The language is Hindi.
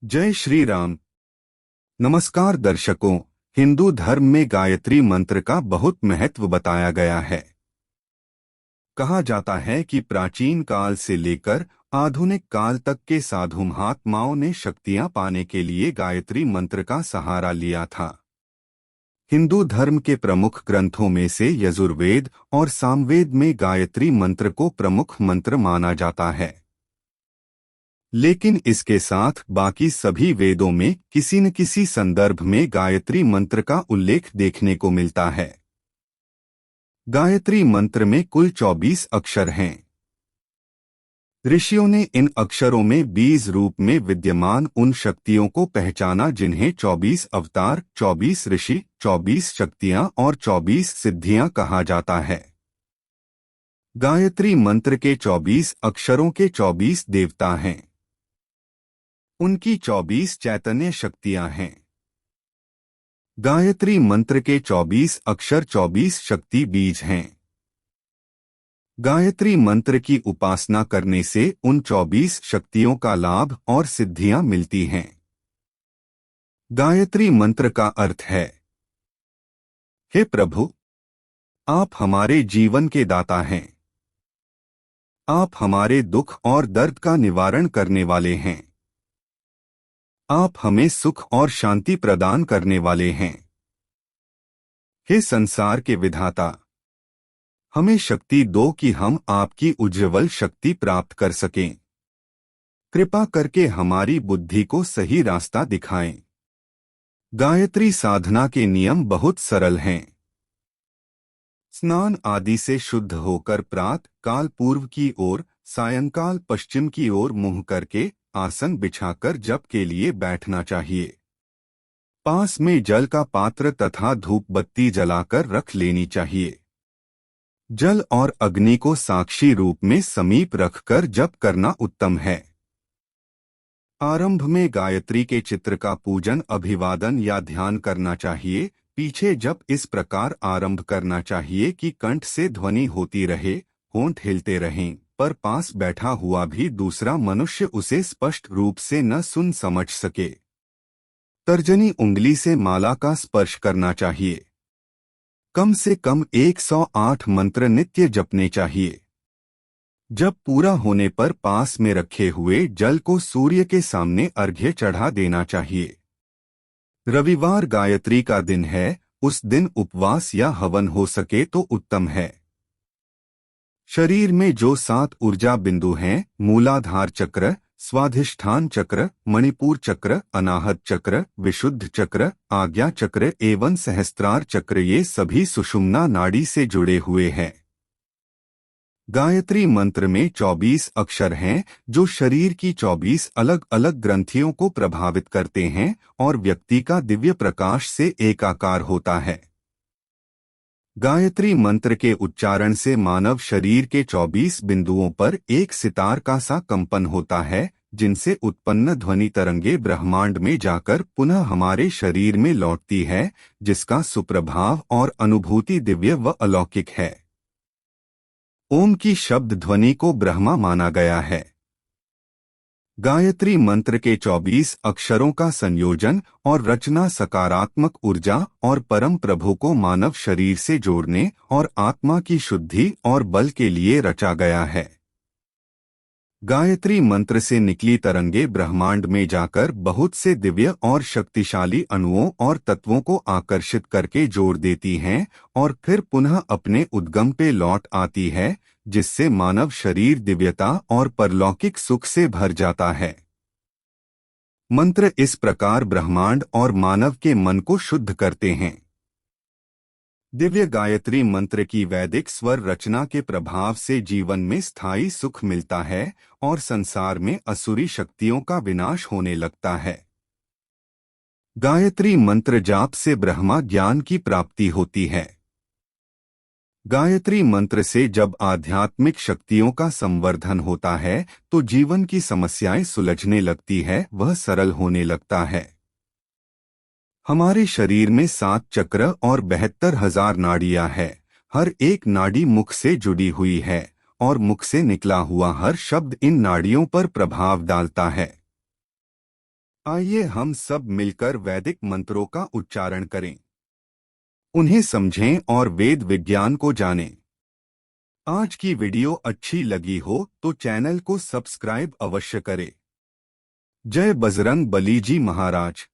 जय श्री राम। नमस्कार दर्शकों। हिंदू धर्म में गायत्री मंत्र का बहुत महत्व बताया गया है। कहा जाता है कि प्राचीन काल से लेकर आधुनिक काल तक के साधु महात्माओं ने शक्तियां पाने के लिए गायत्री मंत्र का सहारा लिया था। हिंदू धर्म के प्रमुख ग्रंथों में से यजुर्वेद और सामवेद में गायत्री मंत्र को प्रमुख मंत्र माना जाता है। लेकिन इसके साथ बाकी सभी वेदों में किसी न किसी संदर्भ में गायत्री मंत्र का उल्लेख देखने को मिलता है। गायत्री मंत्र में कुल 24 अक्षर हैं। ऋषियों ने इन अक्षरों में बीज रूप में विद्यमान उन शक्तियों को पहचाना जिन्हें 24 अवतार, 24 ऋषि, 24 शक्तियां और 24 सिद्धियां कहा जाता है। गायत्री मंत्र के 24 अक्षरों के 24 देवता हैं। उनकी 24 चैतन्य शक्तियां हैं। गायत्री मंत्र के 24 अक्षर 24 शक्ति बीज हैं। गायत्री मंत्र की उपासना करने से उन 24 शक्तियों का लाभ और सिद्धियां मिलती हैं। गायत्री मंत्र का अर्थ है, हे प्रभु, आप हमारे जीवन के दाता हैं। आप हमारे दुख और दर्द का निवारण करने वाले हैं। आप हमें सुख और शांति प्रदान करने वाले हैं। हे संसार के विधाता, हमें शक्ति दो कि हम आपकी उज्ज्वल शक्ति प्राप्त कर सकें। कृपा करके हमारी बुद्धि को सही रास्ता दिखाएं। गायत्री साधना के नियम बहुत सरल हैं। स्नान आदि से शुद्ध होकर प्रातः काल पूर्व की ओर, सायंकाल पश्चिम की ओर मुंह करके आसन बिछाकर जप के लिए बैठना चाहिए। पास में जल का पात्र तथा धूप बत्ती जलाकर रख लेनी चाहिए। जल और अग्नि को साक्षी रूप में समीप रखकर जप करना उत्तम है। आरंभ में गायत्री के चित्र का पूजन, अभिवादन या ध्यान करना चाहिए। पीछे जप इस प्रकार आरंभ करना चाहिए कि कंठ से ध्वनि होती रहे, होंठ हिलते रहें, पर पास बैठा हुआ भी दूसरा मनुष्य उसे स्पष्ट रूप से न सुन समझ सके। तर्जनी उंगली से माला का स्पर्श करना चाहिए। कम से कम 108 मंत्र नित्य जपने चाहिए। जब पूरा होने पर पास में रखे हुए जल को सूर्य के सामने अर्घ्य चढ़ा देना चाहिए। रविवार गायत्री का दिन है, उस दिन उपवास या हवन हो सके तो उत्तम है। शरीर में जो 7 ऊर्जा बिंदु हैं, मूलाधार चक्र, स्वाधिष्ठान चक्र, मणिपुर चक्र, अनाहत चक्र, विशुद्ध चक्र, आज्ञा चक्र एवं सहस्त्रार चक्र, ये सभी सुषुम्ना नाड़ी से जुड़े हुए हैं। गायत्री मंत्र में 24 अक्षर हैं जो शरीर की 24 अलग अलग ग्रंथियों को प्रभावित करते हैं और व्यक्ति का दिव्य प्रकाश से एकाकार होता है। गायत्री मंत्र के उच्चारण से मानव शरीर के 24 बिंदुओं पर एक सितार का सा कंपन होता है, जिनसे उत्पन्न ध्वनि तरंगे ब्रह्मांड में जाकर पुनः हमारे शरीर में लौटती है, जिसका सुप्रभाव और अनुभूति दिव्य व अलौकिक है। ओम की शब्द ध्वनि को ब्रह्मा माना गया है। गायत्री मंत्र के 24 अक्षरों का संयोजन और रचना सकारात्मक ऊर्जा और परम प्रभु को मानव शरीर से जोड़ने और आत्मा की शुद्धि और बल के लिए रचा गया है। गायत्री मंत्र से निकली तरंगे ब्रह्मांड में जाकर बहुत से दिव्य और शक्तिशाली अणुओं और तत्वों को आकर्षित करके जोड़ देती हैं और फिर पुनः अपने उद्गम पे लौट आती है, जिससे मानव शरीर दिव्यता और परलौकिक सुख से भर जाता है। मंत्र इस प्रकार ब्रह्मांड और मानव के मन को शुद्ध करते हैं। दिव्य गायत्री मंत्र की वैदिक स्वर रचना के प्रभाव से जीवन में स्थायी सुख मिलता है और संसार में असुरी शक्तियों का विनाश होने लगता है। गायत्री मंत्र जाप से ब्रह्मा ज्ञान की प्राप्ति होती है। गायत्री मंत्र से जब आध्यात्मिक शक्तियों का संवर्धन होता है तो जीवन की समस्याएं सुलझने लगती है, वह सरल होने लगता है। हमारे शरीर में 7 चक्र और 72,000 नाड़ियां हैं। हर एक नाड़ी मुख से जुड़ी हुई है और मुख से निकला हुआ हर शब्द इन नाड़ियों पर प्रभाव डालता है। आइए हम सब मिलकर वैदिक मंत्रों का उच्चारण करें, उन्हें समझें और वेद विज्ञान को जानें। आज की वीडियो अच्छी लगी हो तो चैनल को सब्सक्राइब अवश्य करें। जय बजरंग बली जी महाराज।